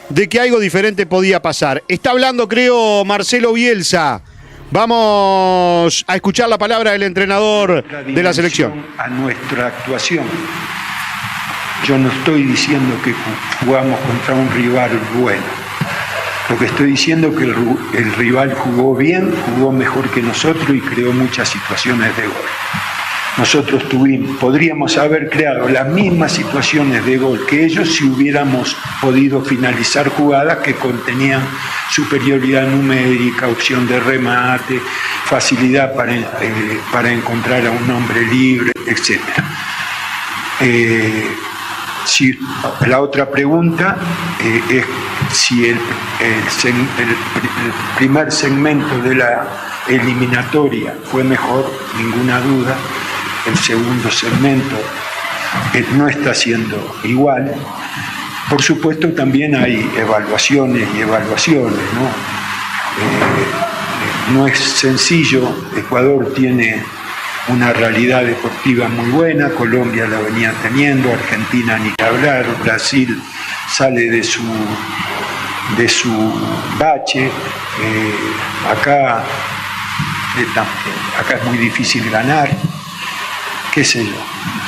de que algo diferente podía pasar. Está hablando, creo, Marcelo Bielsa. Vamos a escuchar la palabra del entrenador de la selección. A nuestra actuación. Yo no estoy diciendo que jugamos contra un rival bueno. Lo que estoy diciendo es que el rival jugó bien, jugó mejor que nosotros y creó muchas situaciones de gol. Nosotros podríamos haber creado las mismas situaciones de gol que ellos si hubiéramos podido finalizar jugadas que contenían superioridad numérica, opción de remate, facilidad para encontrar a un hombre libre, etc. Si la otra pregunta es si el primer segmento de la eliminatoria fue mejor, ninguna duda. El segundo segmento no está siendo igual. Por supuesto, también hay evaluaciones y evaluaciones, ¿no? No es sencillo. Ecuador tiene una realidad deportiva muy buena, Colombia la venía teniendo, Argentina ni que hablar, Brasil sale de su bache, acá es muy difícil ganar, qué sé yo.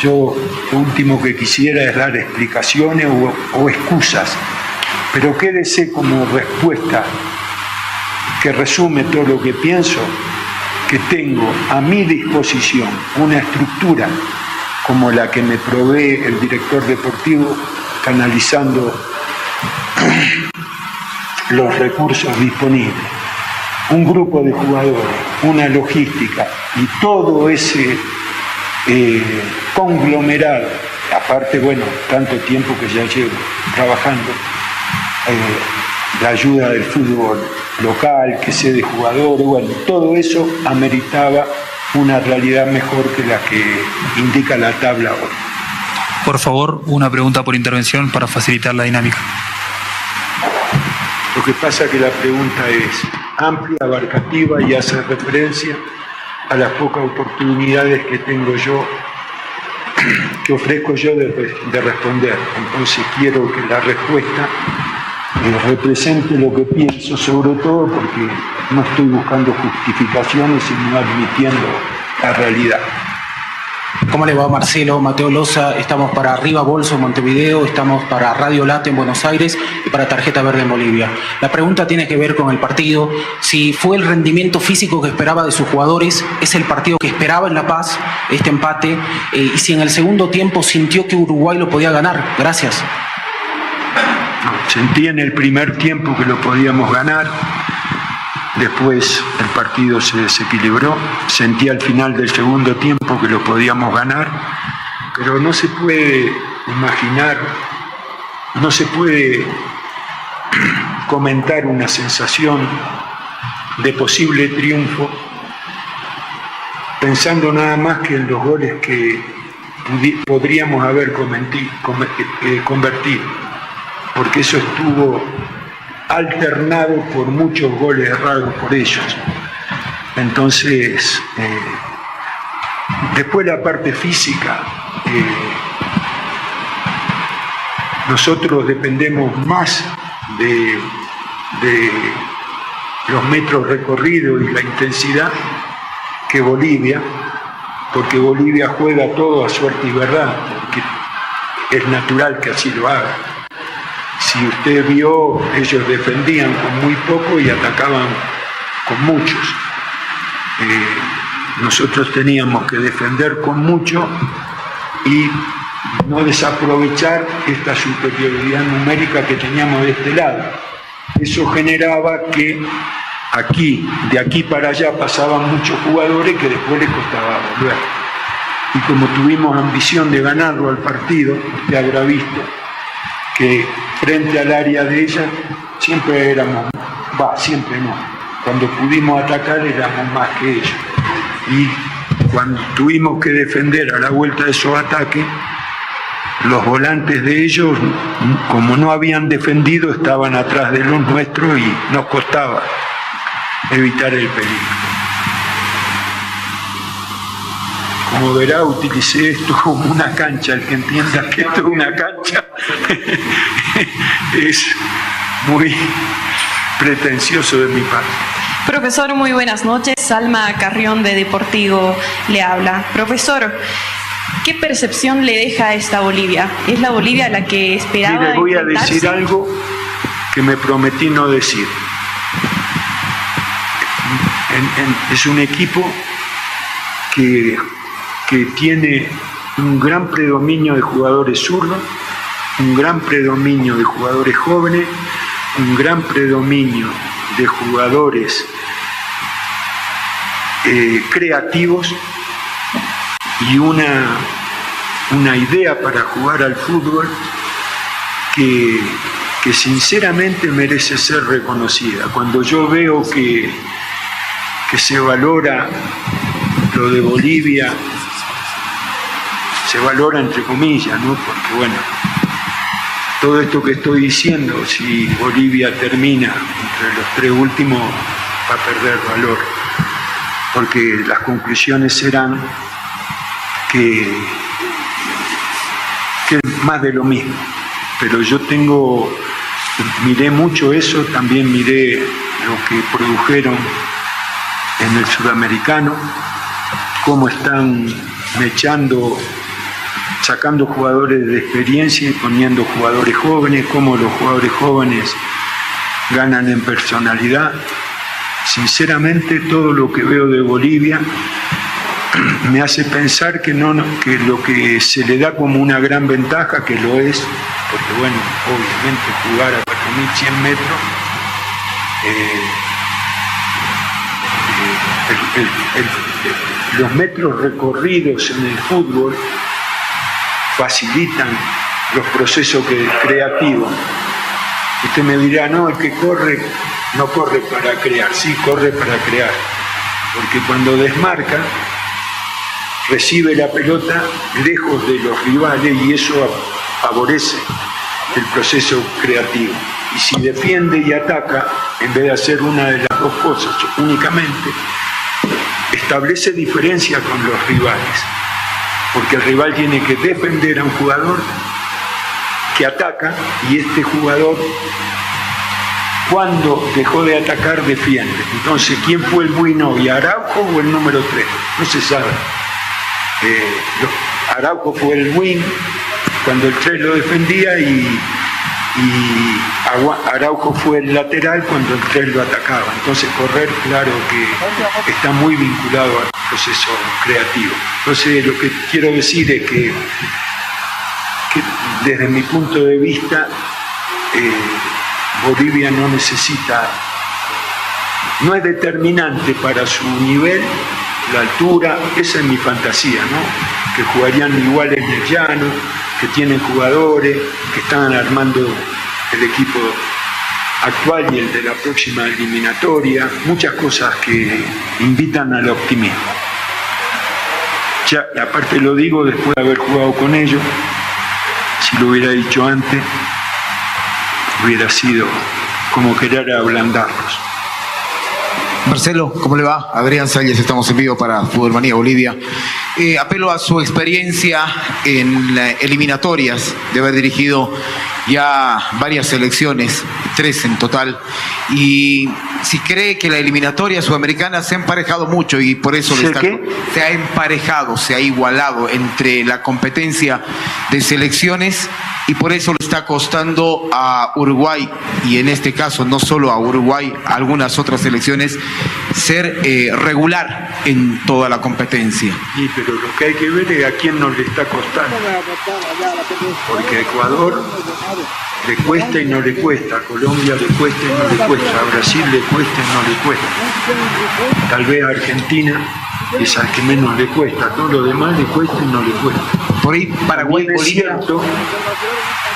Yo lo último que quisiera es dar explicaciones o excusas, pero quédese como respuesta que resume todo lo que pienso, que tengo a mi disposición una estructura como la que me provee el director deportivo, canalizando los recursos disponibles, un grupo de jugadores, una logística y todo ese conglomerado, aparte, bueno, tanto tiempo que ya llevo trabajando, la ayuda del fútbol local, que sé de jugadores, bueno, todo eso ameritaba una realidad mejor que la que indica la tabla hoy. Por favor, una pregunta por intervención para facilitar la dinámica. Lo que pasa es que la pregunta es amplia, abarcativa y hace referencia a las pocas oportunidades que tengo yo, que ofrezco yo de responder. Entonces quiero que la respuesta represente lo que pienso, sobre todo porque no estoy buscando justificaciones, sino admitiendo la realidad. ¿Cómo le va, Marcelo? Mateo Loza, estamos para Arriba Bolso en Montevideo, estamos para Radio Late en Buenos Aires y para Tarjeta Verde en Bolivia. La pregunta tiene que ver con el partido, si fue el rendimiento físico que esperaba de sus jugadores, es el partido que esperaba en La Paz, este empate, y si en el segundo tiempo sintió que Uruguay lo podía ganar. Gracias. Sentí en el primer tiempo que lo podíamos ganar, después el partido se desequilibró, sentí al final del segundo tiempo que lo podíamos ganar, pero no se puede imaginar, no se puede comentar una sensación de posible triunfo pensando nada más que en los goles que podríamos haber convertido, porque eso estuvo alternado por muchos goles errados por ellos. Entonces, después la parte física, nosotros dependemos más de los metros recorridos y la intensidad que Bolivia, porque Bolivia juega todo a suerte y verdad, porque es natural que así lo haga. Si usted vio, ellos defendían con muy poco y atacaban con muchos. Nosotros teníamos que defender con mucho y no desaprovechar esta superioridad numérica que teníamos de este lado. Eso generaba que de aquí para allá pasaban muchos jugadores que después les costaba volver. Y como tuvimos ambición de ganarlo al partido, usted habrá visto que frente al área de ella siempre siempre no. Cuando pudimos atacar éramos más que ellos. Y cuando tuvimos que defender a la vuelta de esos ataques, los volantes de ellos, como no habían defendido, estaban atrás de los nuestros y nos costaba evitar el peligro. Como verá, utilicé esto como una cancha. El que entienda que esto es una cancha es muy pretencioso de mi parte. Profesor, muy buenas noches. Salma Carrión de Deportivo le habla. Profesor, ¿qué percepción le deja a esta Bolivia? ¿Es la Bolivia la que esperaba? Mire, voy a decir algo que me prometí no decir. Es un equipo que tiene un gran predominio de jugadores zurdos, un gran predominio de jugadores jóvenes, un gran predominio de jugadores creativos y una idea para jugar al fútbol que sinceramente merece ser reconocida. Cuando yo veo que se valora lo de Bolivia, se valora entre comillas, ¿no? Porque bueno, todo esto que estoy diciendo, si Bolivia termina entre los 3 últimos, va a perder valor, porque las conclusiones serán que es más de lo mismo. Pero yo miré mucho eso, también miré lo que produjeron en el sudamericano, cómo están sacando jugadores de experiencia y poniendo jugadores jóvenes, cómo los jugadores jóvenes ganan en personalidad. Sinceramente, todo lo que veo de Bolivia me hace pensar que lo que se le da como una gran ventaja, que lo es, porque bueno, obviamente jugar a 4.100 metros, los metros recorridos en el fútbol facilitan los procesos creativos. Usted me dirá, no, el que corre no corre para crear, sí corre para crear, porque cuando desmarca recibe la pelota lejos de los rivales y eso favorece el proceso creativo. Y si defiende y ataca, en vez de hacer una de las dos cosas únicamente, establece diferencia con los rivales, porque el rival tiene que defender a un jugador que ataca y este jugador, cuando dejó de atacar, defiende. Entonces, ¿quién fue el bueno y Araujo o el número 3? No se sabe. Araujo fue el win cuando el 3 lo defendía y Araujo fue el lateral cuando el 3 lo atacaba. Entonces correr, claro que está muy vinculado al proceso creativo. Entonces lo que quiero decir es que desde mi punto de vista Bolivia no es determinante para su nivel la altura. Esa es mi fantasía, ¿no? Que jugarían igual en el llano, que tienen jugadores, que están armando el equipo actual y el de la próxima eliminatoria, muchas cosas que invitan al optimismo. Ya, aparte lo digo después de haber jugado con ellos, si lo hubiera dicho antes, hubiera sido como querer ablandarlos. Marcelo, ¿cómo le va? Adrián Salles, estamos en vivo para Fútbol Manía Bolivia. Apelo a su experiencia en eliminatorias, de haber dirigido ya varias selecciones, 3 en total, y si cree que la eliminatoria sudamericana se ha emparejado mucho y por eso se ha emparejado, se ha igualado entre la competencia de selecciones y por eso le está costando a Uruguay, y en este caso no solo a Uruguay, a algunas otras selecciones, ser regular en toda la competencia. Sí, pero lo que hay que ver es a quién nos le está costando. Porque a Ecuador le cuesta y no le cuesta, a Colombia le cuesta y no le cuesta, a Brasil le cuesta y no le cuesta. Tal vez a Argentina es al que menos le cuesta, a todos los demás le cuesta y no le cuesta. Por ahí Paraguay, es cierto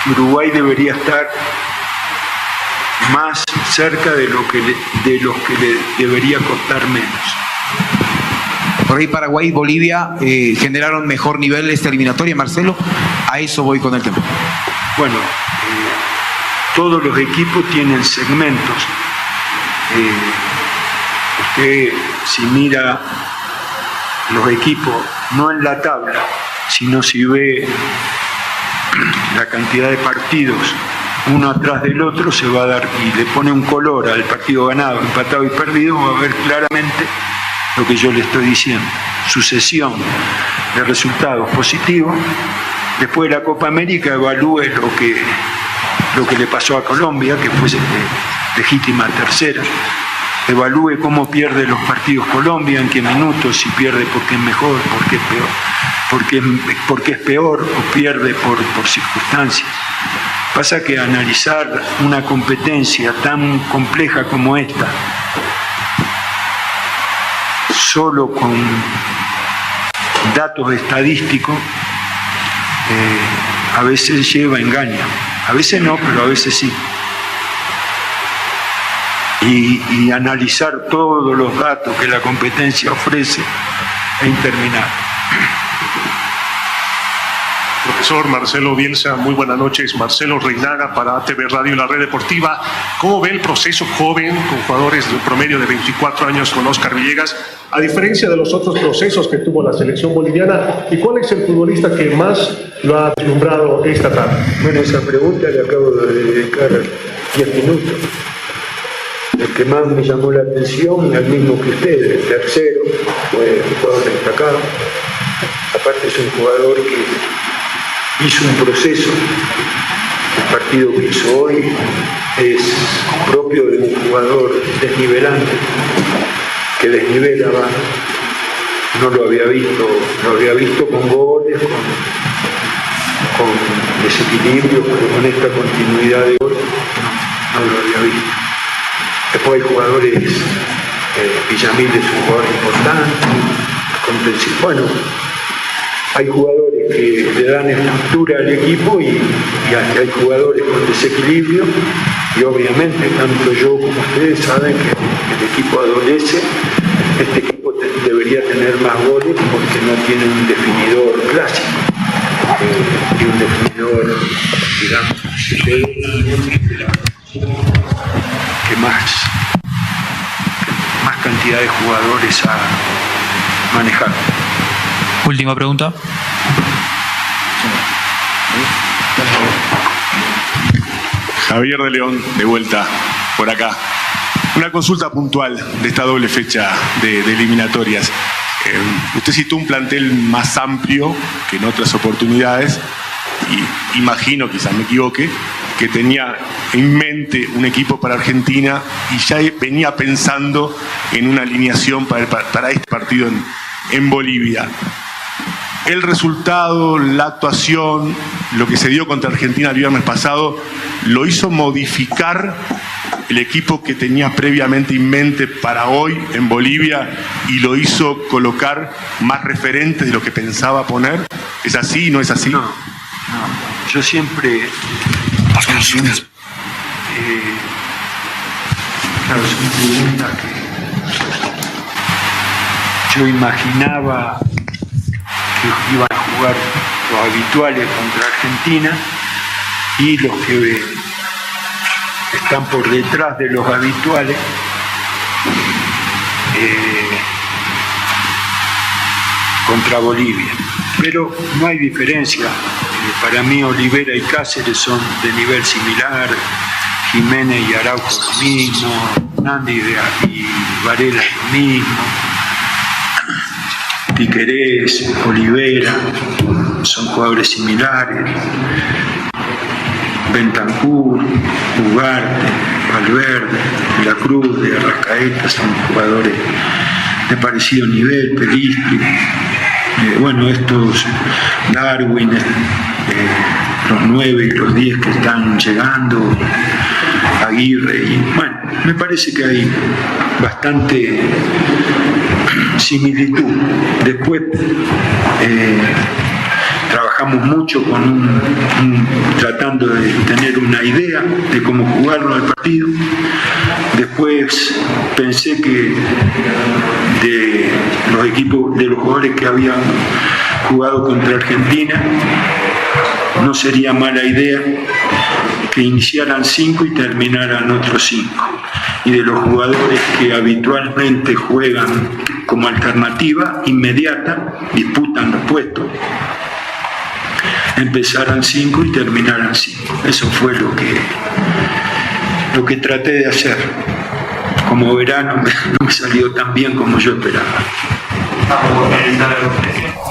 que Uruguay debería estar más cerca de los que le debería costar menos. Por ahí Paraguay y Bolivia generaron mejor nivel esta eliminatoria, Marcelo. A eso voy con el tema. Bueno, todos los equipos tienen segmentos. Usted, si mira los equipos, no en la tabla, sino si ve la cantidad de partidos uno atrás del otro, se va a dar, y le pone un color al partido ganado, empatado y perdido, va a ver claramente lo que yo le estoy diciendo. Sucesión de resultados positivos. Después de la Copa América evalúe lo que le pasó a Colombia, que fue legítima tercera. Evalúe cómo pierde los partidos Colombia, en qué minutos, si pierde porque es mejor, porque es peor, porque es peor o pierde por circunstancias. Pasa que analizar una competencia tan compleja como esta, solo con datos estadísticos, a veces lleva engaño. A veces no, pero a veces sí. Y analizar todos los datos que la competencia ofrece es interminable. Profesor Marcelo Bielsa, muy buenas noches. Marcelo Reinaga para ATV Radio, la red deportiva. ¿Cómo ve el proceso joven con jugadores de un promedio de 24 años con Oscar Villegas, a diferencia de los otros procesos que tuvo la selección boliviana? ¿Y cuál es el futbolista que más lo ha deslumbrado esta tarde? Bueno, esa pregunta le acabo de dedicar 10 minutos. El que más me llamó la atención, el mismo que usted, el tercero, fue un jugador destacado. Aparte es un jugador que hizo un proceso. El partido que hizo hoy es propio de un jugador desnivelante, que desnivela, no lo había visto con goles, con desequilibrio, pero con esta continuidad de gol no lo había visto. Después hay jugadores, Villamil es un jugador importante, bueno, hay jugadores que le dan estructura al equipo y hay jugadores con desequilibrio, y obviamente tanto yo como ustedes saben que el equipo adolece. Este equipo debería tener más goles porque no tiene un definidor clásico y un definidor, digamos, que más cantidad de jugadores a manejar. Última pregunta. Javier de León, de vuelta por acá. Una consulta puntual de esta doble fecha de eliminatorias. Usted citó un plantel más amplio que en otras oportunidades y imagino, quizás me equivoque, que tenía en mente un equipo para Argentina y ya venía pensando en una alineación para este partido en Bolivia. El resultado, la actuación, lo que se dio contra Argentina el viernes pasado, lo hizo modificar el equipo que tenía previamente en mente para hoy en Bolivia y lo hizo colocar más referentes de lo que pensaba poner. ¿Es así? ¿No es así? No. Yo siempre... claro, es una pregunta que yo imaginaba que iban a jugar los habituales contra Argentina y los que están por detrás de los habituales contra Bolivia. Pero no hay diferencia. Para mí Olivera y Cáceres son de nivel similar, Jiménez y Araujo lo mismo, Hernández y Varela lo mismo, Piquerés, Olivera, son jugadores similares, Bentancur, Ugarte, Valverde, De la Cruz, de Arrascaeta, son jugadores de parecido nivel, Pelistri, bueno, estos Darwin, los 9 y los 10 que están llegando, Aguirre, y bueno, me parece que hay bastante similitud. Después trabajamos mucho con tratando de tener una idea de cómo jugarlo al partido. Después pensé que de los equipos, de los jugadores que habían jugado contra Argentina, no sería mala idea que iniciaran 5 y terminaran otros 5. Y de los jugadores que habitualmente juegan como alternativa inmediata, disputan los puestos. empezaran 5 y terminaran 5. Eso fue lo que traté de hacer. Como verán, no me salió tan bien como yo esperaba.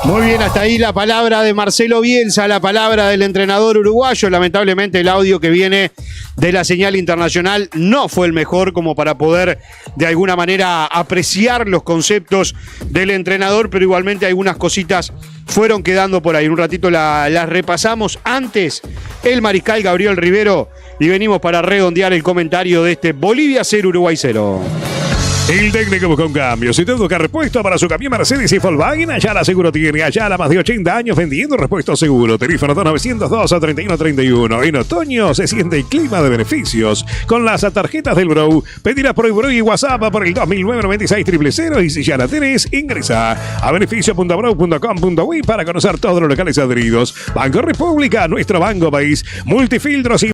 Muy bien, hasta ahí la palabra de Marcelo Bielsa, la palabra del entrenador uruguayo. Lamentablemente el audio que viene de la señal internacional no fue el mejor como para poder de alguna manera apreciar los conceptos del entrenador, pero igualmente algunas cositas fueron quedando por ahí. Un ratito las repasamos. Antes, el mariscal Gabriel Rivero, y venimos para redondear el comentario de este Bolivia 0, Uruguay 0. El técnico busca un cambio. Si usted busca repuesto para su camión Mercedes y Volkswagen, Ayala Seguro tiene. Ayala, más de 80 años vendiendo repuestos seguro. Teléfono 2902-3131. En otoño se siente el clima de beneficios. Con las tarjetas del Bro, pedirás por el Bro y WhatsApp por el 2009-96-000. Y si ya la tenés, ingresa a beneficio.bro.com.uy para conocer todos los locales adheridos. Banco República, nuestro banco país. Multifiltros y